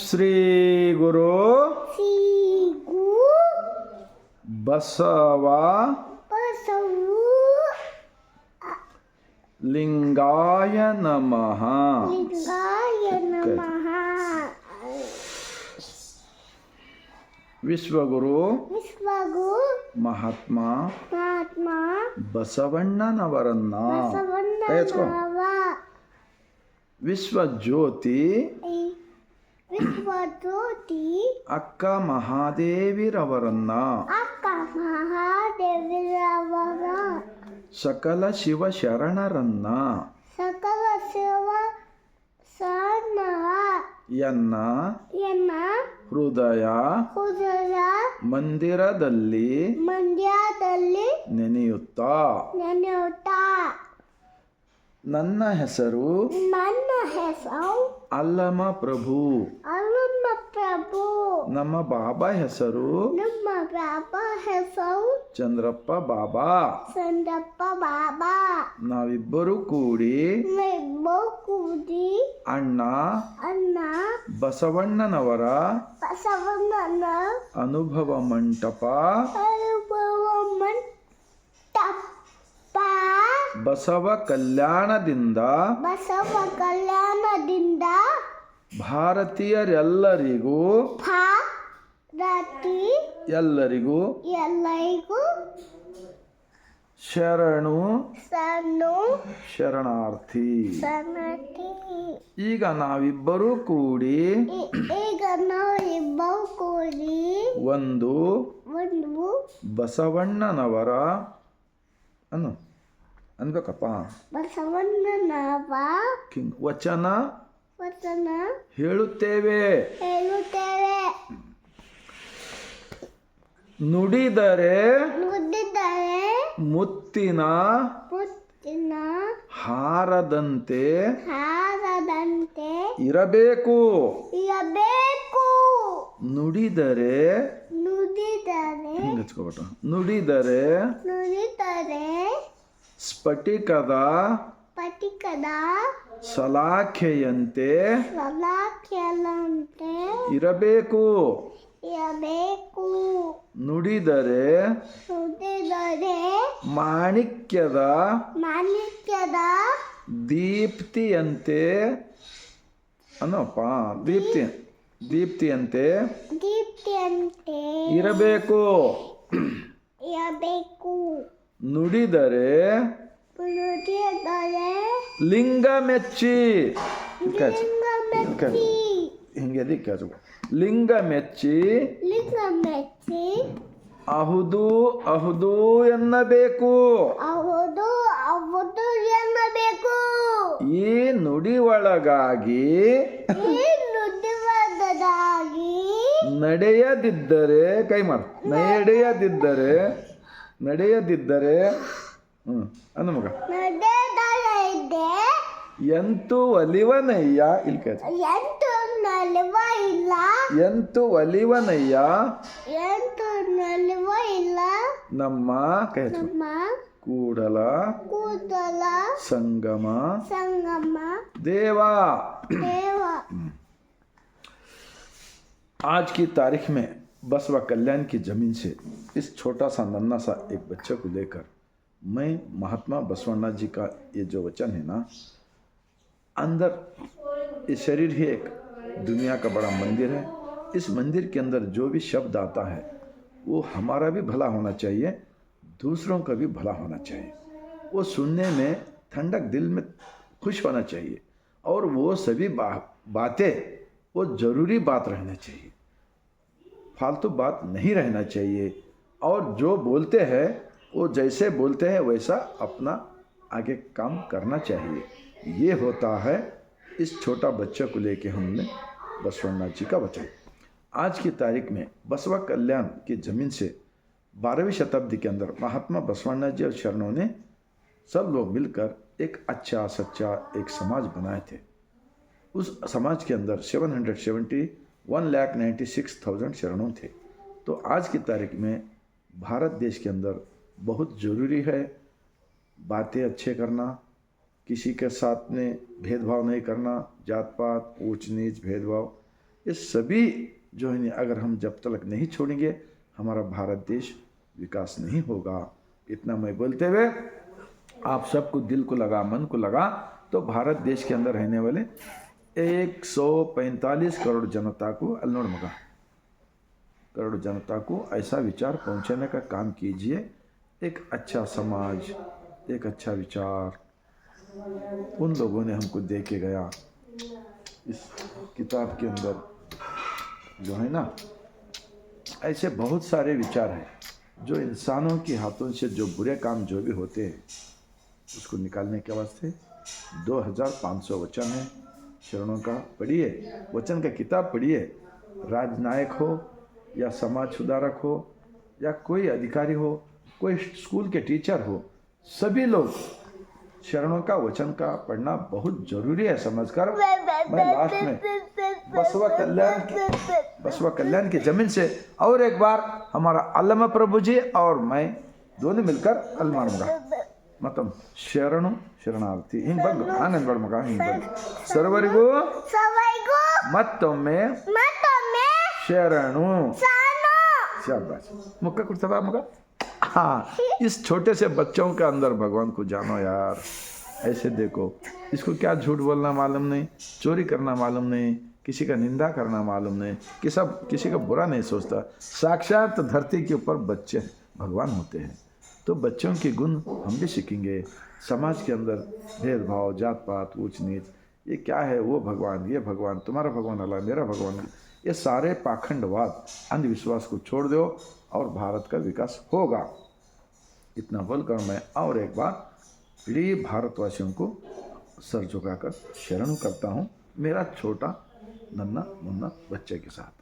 ಶ್ರೀ ಗುರು ಶ್ರೀ ಗು ಬಸವ ಬಸವು ಲಿಂಗಾಯ ನಮಃ. ಲಿಂಗಾಯ ನಮಃ. ವಿಶ್ವಗುರು ವಿಶ್ವಗು ಮಹಾತ್ಮ ಮಹಾತ್ಮ ಬಸವಣ್ಣನವರನ್ನ ಬಸವಣ್ಣನವ ವಿಶ್ವಜ್ಯೋತಿ ವಿಶ್ವಜ್ಯೋತಿ ಅಕ್ಕ ಮಹಾದೇವಿರವರನ್ನ ಅಕ್ಕ ಮಹಾದೇವಿರವರ ಸಕಲ ಶಿವ ಶರಣರನ್ನ ಸಕಲ ಶಿವ ಸನ್ನವ ಎನ್ನ ಎನ್ನ ಹೃದಯ ಹೃದಯ ಮಂದಿರದಲ್ಲಿ ಮಂಡ್ಯದಲ್ಲಿ ನೆನೆಯುತ್ತಾ ನೆನೆಯುತ್ತಾ ನನ್ನ ಹೆಸರು ನನ್ನ ಹೆಸರು ಅಲ್ಲಮ ಪ್ರಭು. ಅಲ್ಲಮ್ಮ ಪ್ರಭು. ನಮ್ಮ ಬಾಬಾ ಹೆಸರು ನಮ್ಮ ಬಾಬಾ ಹೆಸರು ಚಂದ್ರಪ್ಪ ಬಾಬಾ. ಸಂದಪ್ಪ ಬಾಬಾ. ನಾವಿಬ್ಬರು ಕೂಡಿ ನಾವಿಬ್ಬರು ಕೂಡಿ ಅಣ್ಣ ಅಣ್ಣ ಬಸವಣ್ಣನವರ ಬಸವಣ್ಣನ ಅನುಭವ ಮಂಟಪ ಅನುಭವ ಮಂಟಪ ಬಸವ ಕಲ್ಯಾಣದಿಂದ ಬಸವ ಕಲ್ಯಾಣದಿಂದ ಭಾರತೀಯರೆಲ್ಲರಿಗೂ ಭಾರತಿ ಎಲ್ಲರಿಗೂ ಎಲ್ಲರಿಗೂ ಶರಣು ಸಣ್ಣ ಶರಣಾರ್ಥಿ. ಸನ್ನತಿ. ಈಗ ನಾವಿಬ್ಬರೂ ಕೂಡಿ ಈಗ ನಾವು ಇಬ್ಬರು ಕೂಡಿ ಒಂದು ಒಂದು ಬಸವಣ್ಣನವರ ಅನ್ನು ಅನ್ಬೇಕಪ್ಪ ಬಸವಣ್ಣನವ ವಚನ ವಚನ ಹೇಳುತ್ತೇವೆ. ಹೇಳುತ್ತೇವೆ. ನುಡಿದರೆ ನುಡಿದರೆ ಮುತ್ತಿನ ಮುತ್ತಿನ ಹಾರದಂತೆ ಹಾರದಂತೆ ಇರಬೇಕು. ಇರಬೇಕು. ನುಡಿದರೆ ನುಡಿದರೆ ಹಿಂಗೆ ಹಚ್ಕೋಬೇಟ. ನುಡಿದರೆ ನುಡಿದರೆ ಸ್ಫಟಿಕದ ಪಟಿಕದ ಸಲಾಖೆಯಂತೆ ಸಲಾಖೆಯಂತೆ ಇರಬೇಕು. ಇರಬೇಕು. ನುಡಿದರೆ ನುಡಿದರೆ ಮಾಣಿಕ್ಯದ ಮಾಣಿಕ್ಯದ ದೀಪ್ತಿಯಂತೆ ಅನ್ನೋಪ್ಪ ದೀಪ್ತಿಯಂತೆ ದೀಪ್ತಿಯಂತೆ ಇರಬೇಕು. ಇರಬೇಕು. ನುಡಿದರೆ ನುಡಿದರೆ ಲಿಂಗ ಮೆಚ್ಚಿ ಲಿಂಗ ಮೆಚ್ಚಿ ಹಿಂಗೆ ಲಿಂಗ ಮೆಚ್ಚಿ ಲಿಂಗ ಮೆಚ್ಚಿ ಅಹುದು ಅಹುದು ಎನ್ನಬೇಕು. ಹೌದು ಹೌದು ಎನ್ನಬೇಕು. ಈ ನುಡಿ ಒಳಗಾಗಿ ಈ ನುಡಿವದಾಗಿ ನಡೆಯದಿದ್ದರೆ ಕೈ ಮಾಡು. ನಡೆಯದಿದ್ದರೆ ಅನ್ನ ಮಗ ನಡೆದಲಿದೆ ಎಂತು ಒಲಿವನಯ್ಯ ಇಲ್ಲಿ ಕೇಳ ಎಂಟು ನಲಿವ ಇಲ್ಲ ಎಂತು ಒಲಿವನಯ್ಯ ಎಂಟು ನಲಿವ ಇಲ್ಲ ನಮ್ಮ ಕೈ ಹಚ್ಚು. ನಮ್ಮ ಕೂಡಲ ಕೂದಲ ಸಂಗಮ ಸಂಗಮ देवा। ದೇವ. आज की तारीख में बसवा कल्याण की ज़मीन से इस छोटा सा नन्हा सा एक बच्चे को लेकर मैं महात्मा बसवण्णा जी का ये जो वचन है ना, अंदर ये शरीर ही एक दुनिया का बड़ा मंदिर है. इस मंदिर के अंदर जो भी शब्द आता है वो हमारा भी भला होना चाहिए, दूसरों का भी भला होना चाहिए. वो सुनने में ठंडक दिल में खुश होना चाहिए और वो सभी बातें वो ज़रूरी बात रहना चाहिए, फालतू बात नहीं रहना चाहिए. और जो बोलते हैं वो जैसे बोलते हैं वैसा अपना आगे काम करना चाहिए. ये होता है इस छोटा बच्चे को लेके हमने बसवण्णा जी का वचन. आज की तारीख में बसवा कल्याण की ज़मीन से 12वीं शताब्दी के अंदर महात्मा बसवण्णा जी और शरणों ने सब लोग मिलकर एक अच्छा सच्चा एक समाज बनाए थे. उस समाज के अंदर 1,96,000 शरणों थे. तो आज की तारीख में भारत देश के अंदर बहुत ज़रूरी है बातें अच्छे करना, किसी के साथ में भेदभाव नहीं करना, जात पात ऊंच नीच भेदभाव ये सभी जो है अगर हम जब तक नहीं छोड़ेंगे हमारा भारत देश विकास नहीं होगा। इतना मैं बोलते हुए आप सबको दिल को लगा, मन को लगा, तो भारत देश के अंदर रहने वाले 145 करोड़ जनता को अल्नोड़ मगा करोड़ जनता को ऐसा विचार पहुंचाने का काम कीजिए। एक अच्छा समाज, एक अच्छा विचार उन लोगों ने हमको दे के गया। इस किताब के अंदर जो है ना ऐसे बहुत सारे विचार हैं जो इंसानों के हाथों से जो बुरे काम जो भी होते हैं उसको निकालने के वास्ते 2500 वचन है। शरणों का पढ़िए, वचन का किताब पढ़िए। राजनायक हो या समाज सुधारक हो या कोई अधिकारी हो, कोई स्कूल के टीचर हो, सभी लोग शरणों का वचन का पढ़ना बहुत जरूरी है समझकर मैं लास्ट में बसवा कल्याण की जमीन से और एक बार हमारा अल्लामा प्रभु जी और मैं दोनों मिलकर अलमारूंगा मतलब ಶರಣು ಶರಣಾರ್ಥಿ ಹಿಂಗೆ ಬಂದು ಆನಂದ ಬಡ ಮಗ ಹಿಂಗೆ ಬಂದು ಸರ್ವರಿಗೂ ಮತ್ತೊಮ್ಮೆ ಶರಣು शाबाश मुक्का कुर्ता मगा। हाँ, इस छोटे से बच्चों के अंदर भगवान को जानो यार। ऐसे देखो, इसको क्या झूठ बोलना मालूम नहीं, चोरी करना मालूम नहीं, किसी का निंदा करना मालूम नहीं, कि सब किसी का बुरा नहीं सोचता। साक्षात धरती के ऊपर बच्चे भगवान होते हैं, तो बच्चों के गुण हम भी सीखेंगे। समाज के अंदर भेदभाव, जात पात, ऊंच नीच, ये क्या है, वो भगवान, ये भगवान, तुम्हारा भगवान अलग, मेरा भगवान, ये सारे पाखंडवाद, अंधविश्वास को छोड़ दो और भारत का विकास होगा। इतना बोलकर मैं और एक बार पूरे भारतवासियों को सर झुकाकर शरण करता हूँ, मेरा छोटा नन्हा मुन्ना बच्चे के साथ।